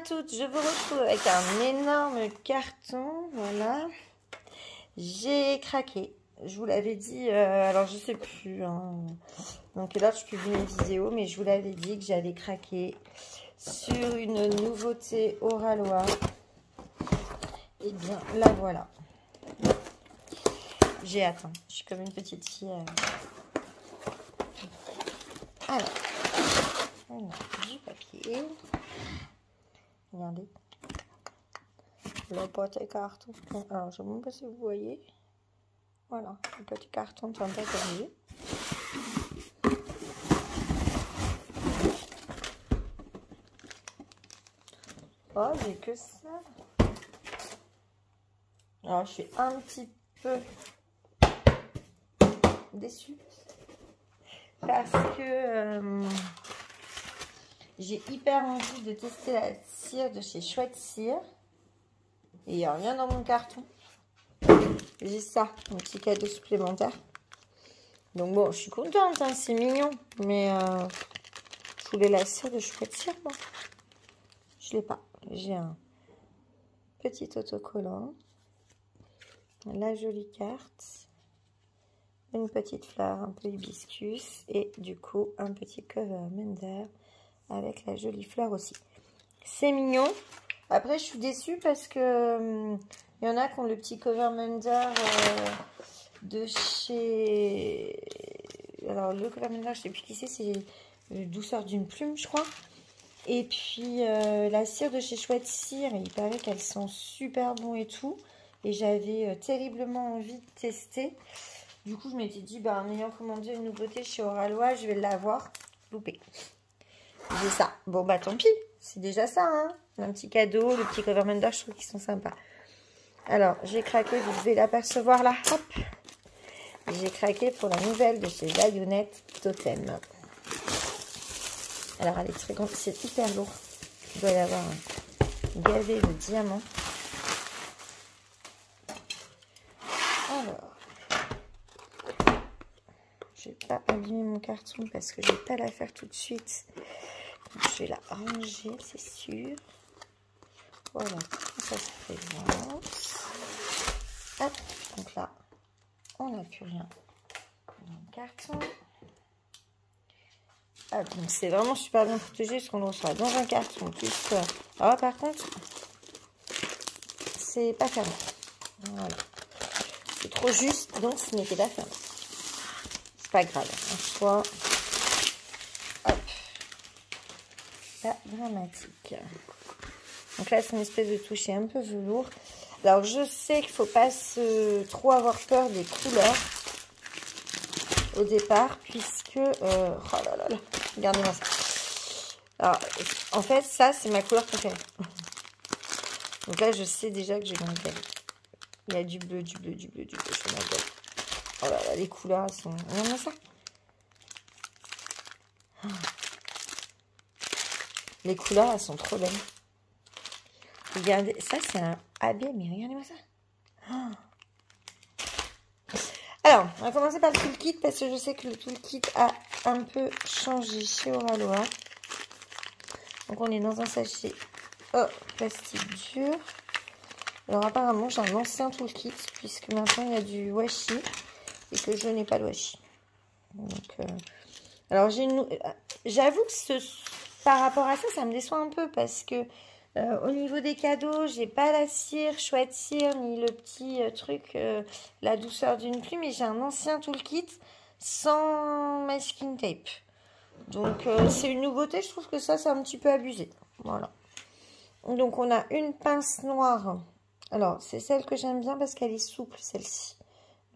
toutes, je vous retrouve avec un énorme carton, voilà. J'ai craqué, je vous l'avais dit, alors je sais plus, hein. Donc là je publie mes vidéos, mais je vous l'avais dit que j'allais craquer sur une nouveauté Oralois. Et bien la voilà. J'ai hâte, hein. Je suis comme une petite fille. Alors, on a du papier. Regardez. Le petit carton. Alors, je ne sais même pas si vous voyez. Voilà, le petit carton de Santa Terry. Oh, j'ai que ça. Alors, je suis un petit peu déçue. Parce que j'ai hyper envie de tester la cire de chez Chouette Cire. Et il n'y a rien dans mon carton. J'ai ça, un petit cadeau supplémentaire. Donc bon, je suis contente, hein, c'est mignon. Mais je voulais la cire de Chouette Cire, moi. Je ne l'ai pas. J'ai un petit autocollant. La jolie carte. Une petite fleur un peu hibiscus. Et du coup, un petit cover Mender avec la jolie fleur aussi. C'est mignon. Après, je suis déçue parce que il y en a qui ont le petit cover Mender de chez... Alors, le cover Mender, je ne sais plus qui c'est Douceur d'une plume, je crois. Et puis, la cire de chez Chouette Cire, il paraît qu'elles sont super bon et tout. Et j'avais terriblement envie de tester. Du coup, je m'étais dit, bah, en ayant commandé une nouveauté chez Oralois, je vais l'avoir. Loupé. J'ai ça. Bon, bah, tant pis. C'est déjà ça, hein. Un petit cadeau, le petit cover Mender, je trouve qu'ils sont sympas. Alors, j'ai craqué, vous devez l'apercevoir là. Hop. J'ai craqué pour la nouvelle de chez Baïonnette Totem. Alors, elle est très grande. C'est hyper lourd. Il doit y avoir un gavet de diamants. Alors, je ne vais pas abîmer mon carton parce que je ne vais pas la faire tout de suite. Donc, je vais la ranger, c'est sûr. Voilà, ça se présente. Hop, donc là, on n'a plus rien dans le carton. Ah, donc c'est vraiment super bien protégé ce qu'on reçoit dans un carton. Plus, alors par contre, c'est pas fermé. Voilà. C'est trop juste, donc ce n'était pas fermé. C'est pas grave. En soi, hop. Pas dramatique. Donc là, c'est une espèce de toucher un peu velours. Alors, je sais qu'il ne faut pas trop avoir peur des couleurs au départ, puisque... oh là là là, regardez-moi ça. Alors, en fait, ça, c'est ma couleur préférée. Donc là, je sais déjà que j'ai mon gueule. Il y a du bleu, du bleu, du bleu, du bleu sur ma gueule. Oh là là, les couleurs, elles sont... Regardez-moi ça. Les couleurs, elles sont trop belles. Regardez, ça, c'est un AB, mais regardez-moi ça. Alors, on va commencer par le toolkit parce que je sais que le toolkit a un peu changé chez Oralois. Donc, on est dans un sachet plastique dur. Alors, apparemment, j'ai un ancien toolkit puisque maintenant, il y a du washi et que je n'ai pas de washi. Donc, alors, j'avoue que par rapport à ça, ça me déçoit un peu parce que au niveau des cadeaux, j'ai pas la cire, Chouette Cire, ni le petit truc, la douceur d'une plume, mais j'ai un ancien toolkit sans masking tape. Donc, c'est une nouveauté, je trouve que ça, c'est un petit peu abusé. Voilà. Donc, on a une pince noire. Alors, c'est celle que j'aime bien parce qu'elle est souple, celle-ci.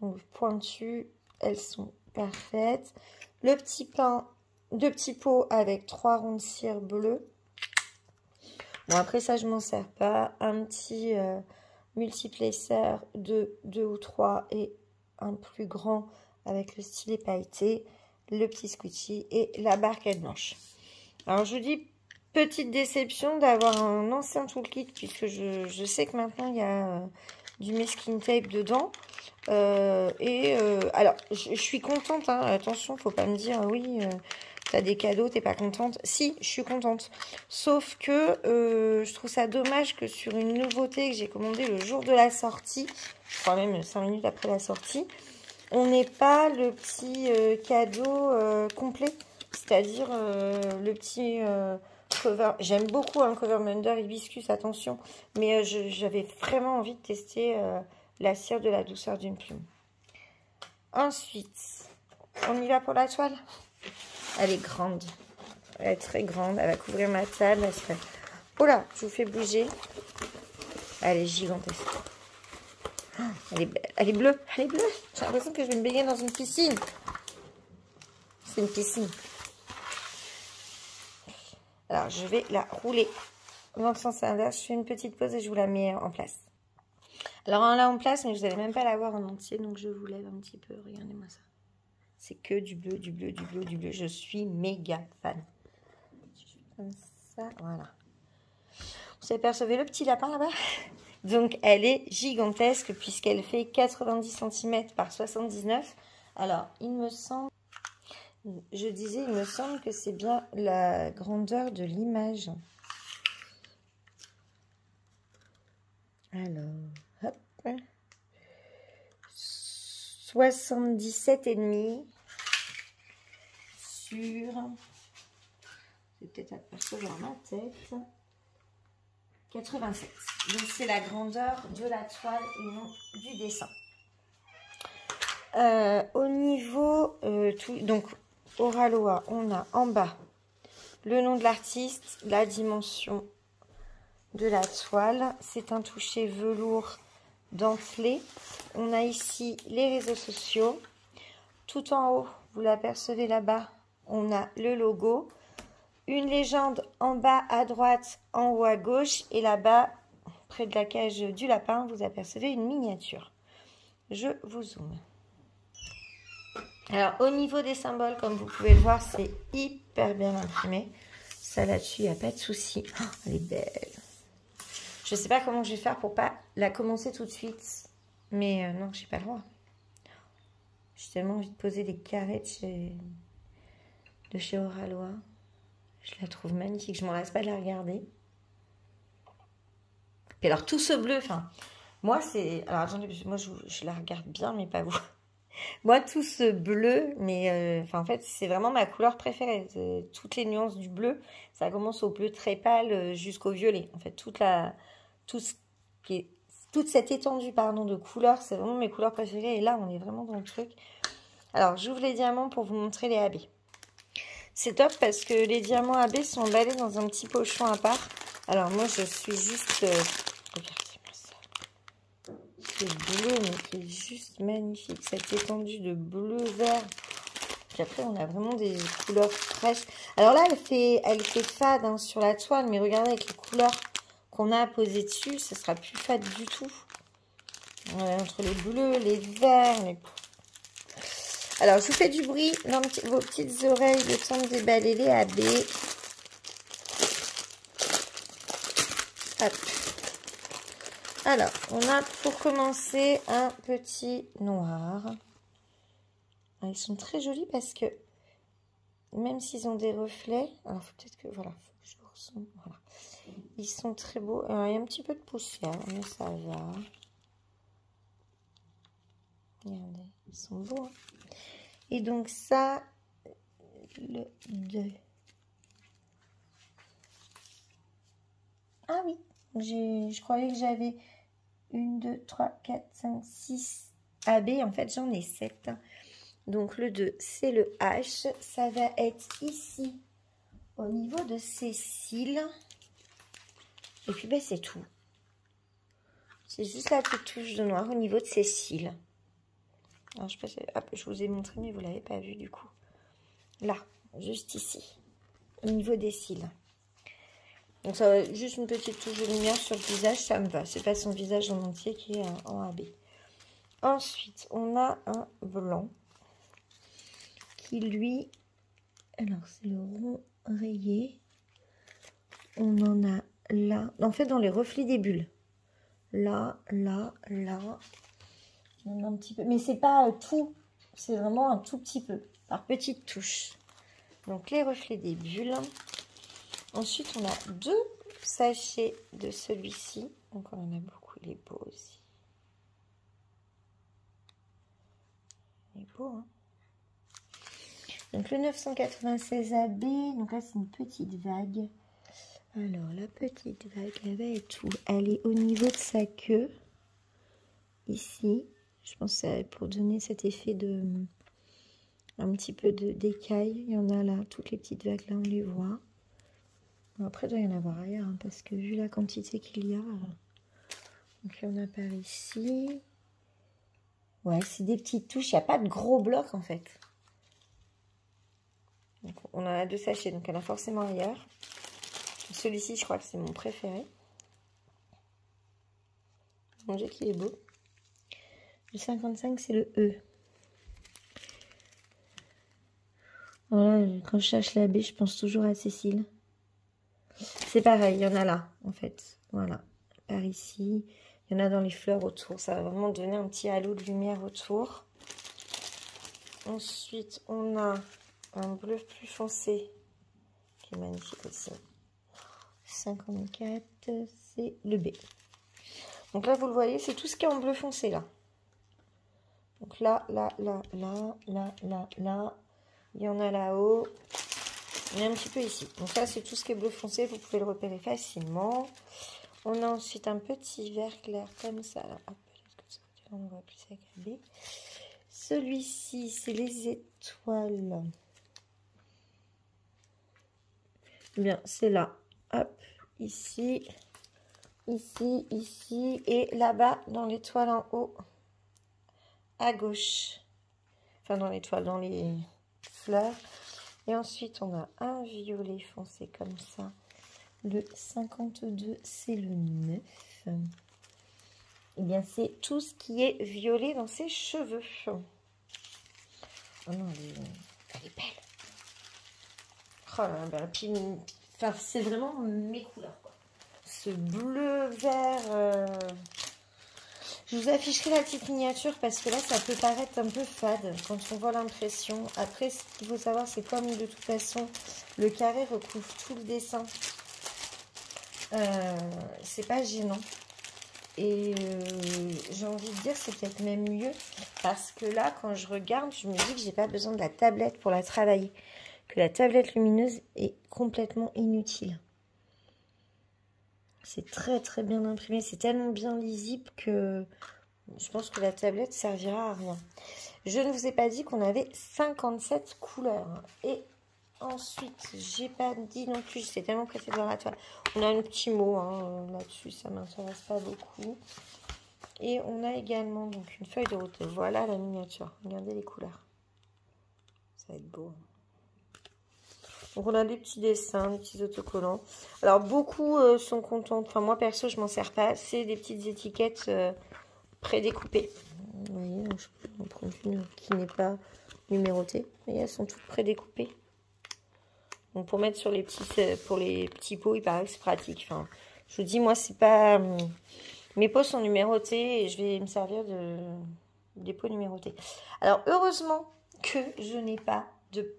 Donc, pointues, elles sont parfaites. Le petit pain, 2 petits pots avec 3 ronds de cire bleue. Bon, après ça, je m'en sers pas. Un petit multiplacer de 2 ou 3 et un plus grand avec le stylet pailleté, le petit squishy et la barquette blanche. Alors, je vous dis, petite déception d'avoir un ancien toolkit puisque je sais que maintenant, il y a du masking tape dedans. Alors, je suis contente, hein, attention, faut pas me dire, oui... T'as des cadeaux, t'es pas contente? Si, je suis contente. Sauf que je trouve ça dommage que sur une nouveauté que j'ai commandée le jour de la sortie, je crois même 5 minutes après la sortie, on n'ait pas le petit cadeau complet. C'est-à-dire le petit cover. J'aime beaucoup un cover Munder Hibiscus, attention. Mais j'avais vraiment envie de tester la cire de la douceur d'une plume. Ensuite, on y va pour la toile. Elle est grande. Elle est très grande. Elle va couvrir ma table. Elle serait... Oh là, je vous fais bouger. Elle est gigantesque. Elle est belle. Elle est bleue. Elle est bleue. J'ai l'impression que je vais me baigner dans une piscine. C'est une piscine. Alors, je vais la rouler dans le sens inverse. Je fais une petite pause et je vous la mets en place. Alors, on l'a en place, mais vous n'allez même pas la voir en entier. Donc, je vous lève un petit peu. Regardez-moi ça. C'est que du bleu, du bleu, du bleu, du bleu. Je suis méga fan. Je fais comme ça, voilà. Vous apercevez le petit lapin là-bas? Donc, elle est gigantesque puisqu'elle fait 90 cm par 79. Alors, il me semble... Je disais, il me semble que c'est bien la grandeur de l'image. Alors, hop. 77,5 sur... C'est peut-être apercevoir ma tête. 87. Donc, c'est la grandeur de la toile et non du dessin. Au niveau... donc, Oraloa, on a en bas le nom de l'artiste, la dimension de la toile. C'est un toucher velours dentelé. On a ici les réseaux sociaux. Tout en haut, vous l'apercevez là-bas, on a le logo. Une légende en bas à droite, en haut à gauche. Et là-bas, près de la cage du lapin, vous apercevez une miniature. Je vous zoome. Alors, au niveau des symboles, comme vous pouvez le voir, c'est hyper bien imprimé. Ça, là-dessus, il n'y a pas de souci. Oh, elle est belle. Je ne sais pas comment je vais faire pour pas la commencer tout de suite. Mais non, j'ai pas le droit. J'ai tellement envie de poser des carrés de chez Oraloa. Je la trouve magnifique. Je m'en lasse pas de la regarder. Puis alors, tout ce bleu, enfin, moi, c'est... Alors, attendez, moi, je la regarde bien, mais pas vous. Moi, tout ce bleu, mais en fait, c'est vraiment ma couleur préférée. Toutes les nuances du bleu, ça commence au bleu très pâle jusqu'au violet. En fait, toute cette étendue de couleurs, c'est vraiment mes couleurs préférées. Et là, on est vraiment dans le truc. Alors, j'ouvre les diamants pour vous montrer les AB. C'est top parce que les diamants AB sont emballés dans un petit pochon à part. Alors, moi, je suis juste... regardez-moi ça. C'est bleu, mais c'est juste magnifique. Cette étendue de bleu-vert. Puis après, on a vraiment des couleurs fraîches. Alors là, elle fait fade hein, sur la toile. Mais regardez, avec les couleurs qu'on a à poser dessus, ça sera plus fade du tout. Entre les bleus, les verts, les... Alors, je vous fais du bruit dans vos petites oreilles, le temps de déballer les AB. Hop. Alors, on a pour commencer un petit noir. Ils sont très jolis parce que, même s'ils ont des reflets, alors faut peut-être que, voilà, faut que je vous ressemble, voilà. Ils sont très beaux. Alors, il y a un petit peu de poussière, mais ça va. Regardez, ils sont beaux. Hein. Et donc ça, le 2. Ah oui, je croyais que j'avais 1, 2, 3, 4, 5, 6 AB. En fait, j'en ai 7. Donc le 2, c'est le H. Ça va être ici, au niveau de ses cils. Et puis, ben, c'est tout. C'est juste la petite touche de noir au niveau de ses cils. Alors, je sais pas, hop, je vous ai montré, mais vous ne l'avez pas vu du coup. Là, juste ici, au niveau des cils. Donc, ça va juste une petite touche de lumière sur le visage, ça me va. C'est pas son visage en entier qui est en AB. Ensuite, on a un blanc qui, lui... Alors, c'est le rond rayé. On en a là. En fait, dans les reflets des bulles. Là, là, là. On a un petit peu. Mais c'est pas tout. C'est vraiment un tout petit peu. Par petites touches. Donc les reflets des bulles. Ensuite, on a 2 sachets de celui-ci. Donc on en a beaucoup, il est beau aussi. Il est beau, hein. Donc le 996 AB, donc là c'est une petite vague. Alors la petite vague, elle va être où? Elle est au niveau de sa queue, ici. Je pense que c'est pour donner cet effet de un petit peu d'écaille. Il y en a là, toutes les petites vagues là, on les voit. Bon, après, il doit y en avoir ailleurs, hein, parce que vu la quantité qu'il y a. Donc il y en a par ici. Ouais, c'est des petites touches, il n'y a pas de gros blocs en fait. Donc, on en a 2 sachets, donc il y en a forcément ailleurs. Celui-ci, je crois que c'est mon préféré. Mon Dieu, qu'il est beau. Le 55, c'est le E. Voilà, quand je cherche la B, je pense toujours à Cécile. C'est pareil, il y en a là, en fait. Voilà, par ici. Il y en a dans les fleurs autour. Ça va vraiment donner un petit halo de lumière autour. Ensuite, on a un bleu plus foncé, qui est magnifique aussi. 54, c'est le B. Donc là, vous le voyez, c'est tout ce qui est en bleu foncé, là. Donc là, là, là, là, là, là, là. Il y en a là-haut. Il y en a un petit peu ici. Donc là, c'est tout ce qui est bleu foncé. Vous pouvez le repérer facilement. On a ensuite un petit vert clair comme ça. Là. Hop, on voit plus avec la B. Celui-ci, c'est les étoiles. Bien, c'est là. Hop, ici, ici, ici. Et là-bas, dans l'étoile en haut, à gauche. Enfin, dans l'étoile, dans les fleurs. Et ensuite, on a un violet foncé comme ça. Le 52, c'est le 9. Eh bien, c'est tout ce qui est violet dans ses cheveux. Oh non, elle est belle. Oh là là, puis, enfin, c'est vraiment mes couleurs, quoi. Ce bleu vert. Je vous afficherai la petite miniature parce que là, ça peut paraître un peu fade quand on voit l'impression. Après, ce qu'il faut savoir, c'est comme de toute façon, le carré recouvre tout le dessin. C'est pas gênant. Et j'ai envie de dire, c'est peut-être même mieux parce que là, quand je regarde, je me dis que j'ai pas besoin de la tablette pour la travailler. Que la tablette lumineuse est complètement inutile. C'est très très bien imprimé, c'est tellement bien lisible que je pense que la tablette servira à rien. Je ne vous ai pas dit qu'on avait 57 couleurs. Et ensuite, j'ai pas dit non plus, j'étais tellement pressée de voir la toile. On a un petit mot hein, là-dessus, ça ne m'intéresse pas beaucoup. Et on a également donc une feuille de route. Voilà la miniature, regardez les couleurs. Ça va être beau. Donc on a des petits dessins, des petits autocollants. Alors beaucoup sont contents. Enfin moi perso je m'en sers pas. C'est des petites étiquettes prédécoupées. Vous voyez, je peux en prendre une qui n'est pas numérotée. Et elles sont toutes prédécoupées. Donc pour mettre sur les petits, pour les petits pots, il paraît que c'est pratique. Enfin, je vous dis moi c'est pas. Mes pots sont numérotés et je vais me servir des pots numérotés. Alors heureusement que je n'ai pas de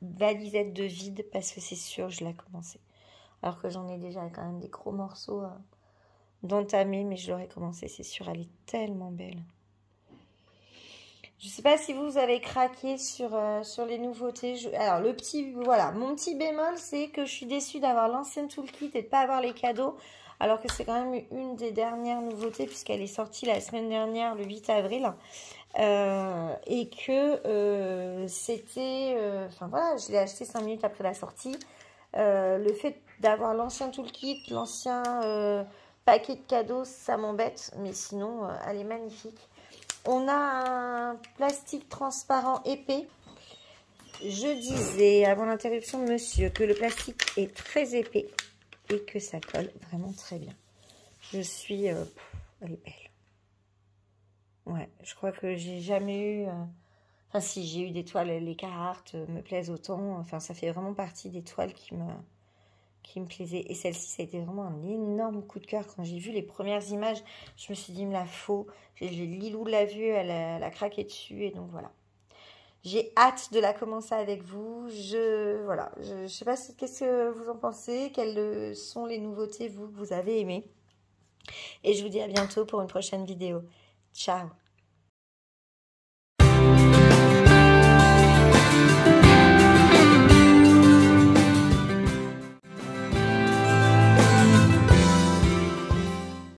valisette de vide parce que c'est sûr je l'ai commencé alors que j'en ai déjà quand même des gros morceaux d'entamés mais je l'aurais commencé c'est sûr. Elle est tellement belle. Je sais pas si vous avez craqué sur les nouveautés. Alors le petit, voilà, mon petit bémol c'est que je suis déçue d'avoir l'ancienne toolkit et de pas avoir les cadeaux alors que c'est quand même une des dernières nouveautés puisqu'elle est sortie la semaine dernière le 8 avril. Et que c'était enfin voilà, je l'ai acheté 5 minutes après la sortie. Le fait d'avoir l'ancien toolkit, l'ancien paquet de cadeaux, ça m'embête, mais sinon elle est magnifique. On a un plastique transparent épais. Je disais avant l'interruption de monsieur que le plastique est très épais et que ça colle vraiment très bien. Je suis elle est belle. Ouais, je crois que j'ai jamais eu... Enfin si, j'ai eu des toiles, les Carhartt me plaisent autant. Enfin, ça fait vraiment partie des toiles qui me plaisaient. Et celle-ci, ça a été vraiment un énorme coup de cœur. Quand j'ai vu les premières images, je me suis dit, il me la faut. Lilou l'a vue, elle a craqué dessus. Et donc voilà. J'ai hâte de la commencer avec vous. Voilà, je sais pas qu'est-ce que vous en pensez, quelles sont les nouveautés vous que vous avez aimées. Et je vous dis à bientôt pour une prochaine vidéo. Ciao!